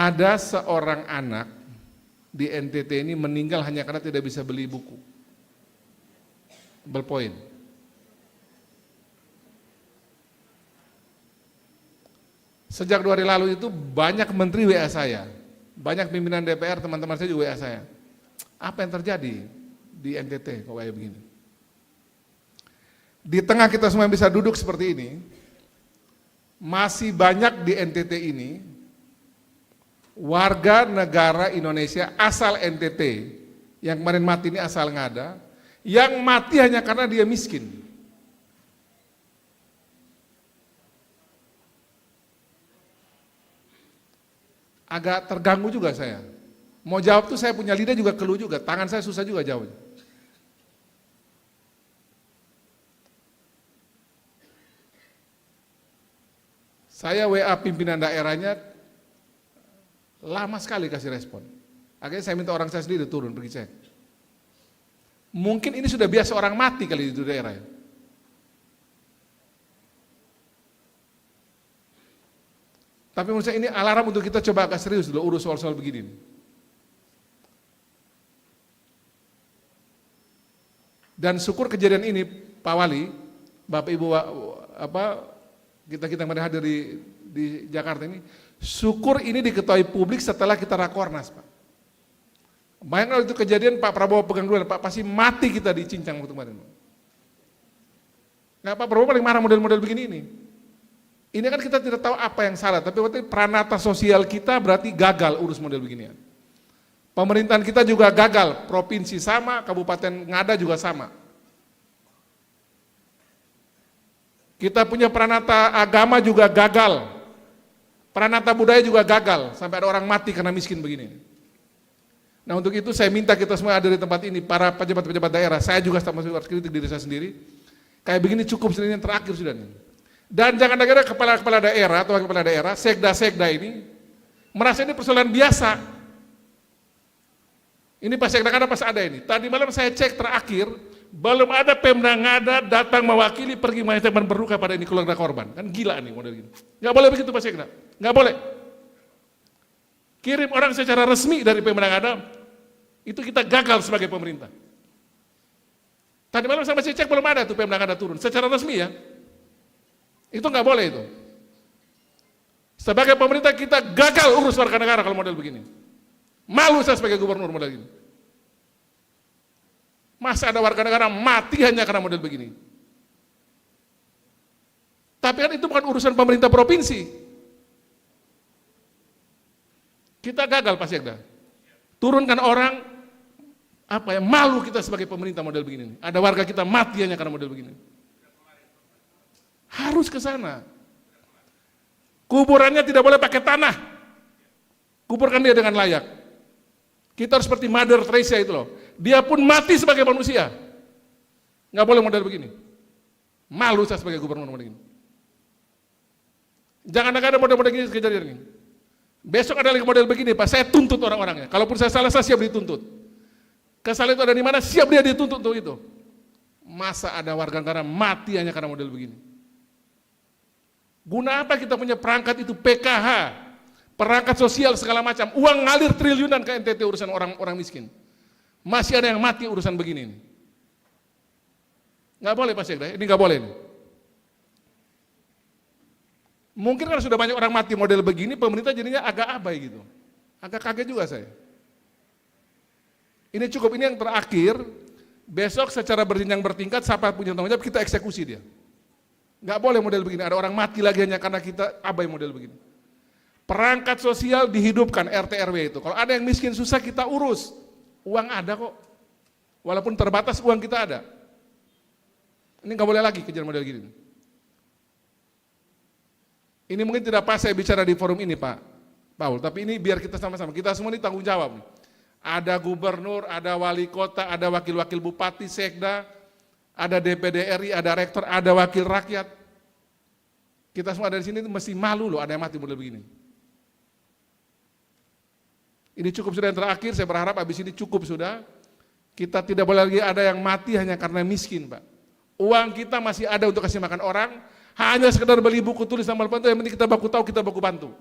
ada seorang anak di NTT ini meninggal hanya karena tidak bisa beli buku. Ballpoint. Sejak 2 hari lalu itu banyak menteri WA saya, banyak pimpinan DPR, teman-teman saya juga WA saya. Apa yang terjadi di NTT kok kayak begini? Di tengah kita semua bisa duduk seperti ini, masih banyak di NTT ini warga negara Indonesia asal NTT, yang kemarin mati ini asal Ngada, yang mati hanya karena dia miskin. Agak terganggu juga saya. Mau jawab tuh saya punya lidah juga keluh juga, tangan saya susah juga jawab. Saya WA pimpinan daerahnya, lama sekali kasih respon. Akhirnya saya minta orang saya sendiri turun pergi cek. Mungkin ini sudah biasa orang mati kali di daerah ya. Tapi menurut saya ini alarm untuk kita coba agak serius dulu urus soal-soal begini. Dan syukur kejadian ini Pak Wali, Bapak Ibu kita kemarin hadir di Jakarta ini, syukur ini diketahui publik setelah kita rakornas, Pak. Bayangkan kalau itu kejadian Pak Prabowo pegang duluan, Pak pasti mati kita dicincang waktu kemarin. Nah, Pak Prabowo paling marah model-model begini ini. Ini kan kita tidak tahu apa yang salah, tapi waktu peranata sosial kita berarti gagal urus model beginian. Pemerintahan kita juga gagal, provinsi sama, Kabupaten Ngada juga sama. Kita punya peranata agama juga gagal, peranata budaya juga gagal, sampai ada orang mati karena miskin begini. Nah untuk itu saya minta kita semua ada di tempat ini, para pejabat-pejabat daerah, saya juga harus kritik diri saya sendiri, kayak begini cukup sudah, yang terakhir sudah nih. Dan jangan ada kepala-kepala daerah atau kepala daerah, sekda-sekda ini merasa ini persoalan biasa. Ini pas sekda kan pas ada ini. Tadi malam saya cek terakhir, belum ada Pemda Ngada datang mewakili pergi menyampaikan berduka pada ini keluarga korban. Kan gila nih model gini. Nggak boleh begitu Pak Sekda, nggak boleh. Kirim orang secara resmi dari Pemda Ngada, itu kita gagal sebagai pemerintah. Tadi malam saya masih cek belum ada tuh Pemda Ngada turun secara resmi ya. Itu nggak boleh itu. Sebagai pemerintah kita gagal urus warga negara kalau model begini. Malu saya sebagai gubernur model gini. Masa ada warga negara mati hanya karena model begini. Tapi kan itu bukan urusan pemerintah provinsi. Kita gagal Pak Sekda. Turunkan orang, malu kita sebagai pemerintah model begini. Ada warga kita mati hanya karena model begini. Harus ke sana. Kuburannya tidak boleh pakai tanah. Kuburkan dia dengan layak. Kita harus seperti Mother Teresa itu loh. Dia pun mati sebagai manusia. Nggak boleh model begini. Malu saya sebagai gubernur model begini. Jangan ada model-model gini kejadian ini. Besok ada lagi model begini Pak, saya tuntut orang-orangnya. Kalaupun saya salah, saya siap dituntut. Kesalahan itu ada di mana, siap dia dituntut untuk itu. Masa ada warga negara mati hanya karena model begini. Guna apa kita punya perangkat itu PKH, perangkat sosial segala macam, uang ngalir triliunan ke NTT urusan orang miskin. Masih ada yang mati urusan begini nih. Nggak boleh Pak Sekda, ini nggak boleh nih. Mungkin kan sudah banyak orang mati model begini, pemerintah jadinya agak abai gitu. Agak kaget juga saya. Ini cukup, ini yang terakhir, besok secara berjenjang bertingkat, siapa punya tanggung jawab, kita eksekusi dia. Nggak boleh model begini, ada orang mati lagi hanya karena kita abai model begini. Perangkat sosial dihidupkan, RT RW itu. Kalau ada yang miskin susah kita urus, uang ada kok. Walaupun terbatas uang kita ada. Ini nggak boleh lagi kejadian model gini. Ini mungkin tidak pas saya bicara di forum ini Pak Paul, tapi ini biar kita sama-sama, kita semua ini tanggung jawab. Ada gubernur, ada wali kota, ada wakil-wakil bupati, sekda, ada DPD RI, ada rektor, ada wakil rakyat. Kita semua dari sini mesti malu loh ada yang mati model begini. Ini cukup sudah yang terakhir, saya berharap habis ini cukup sudah. Kita tidak boleh lagi ada yang mati hanya karena miskin Pak. Uang kita masih ada untuk kasih makan orang, hanya sekedar beli buku tulis sama bantu, yang penting kita baku tahu, kita baku bantu.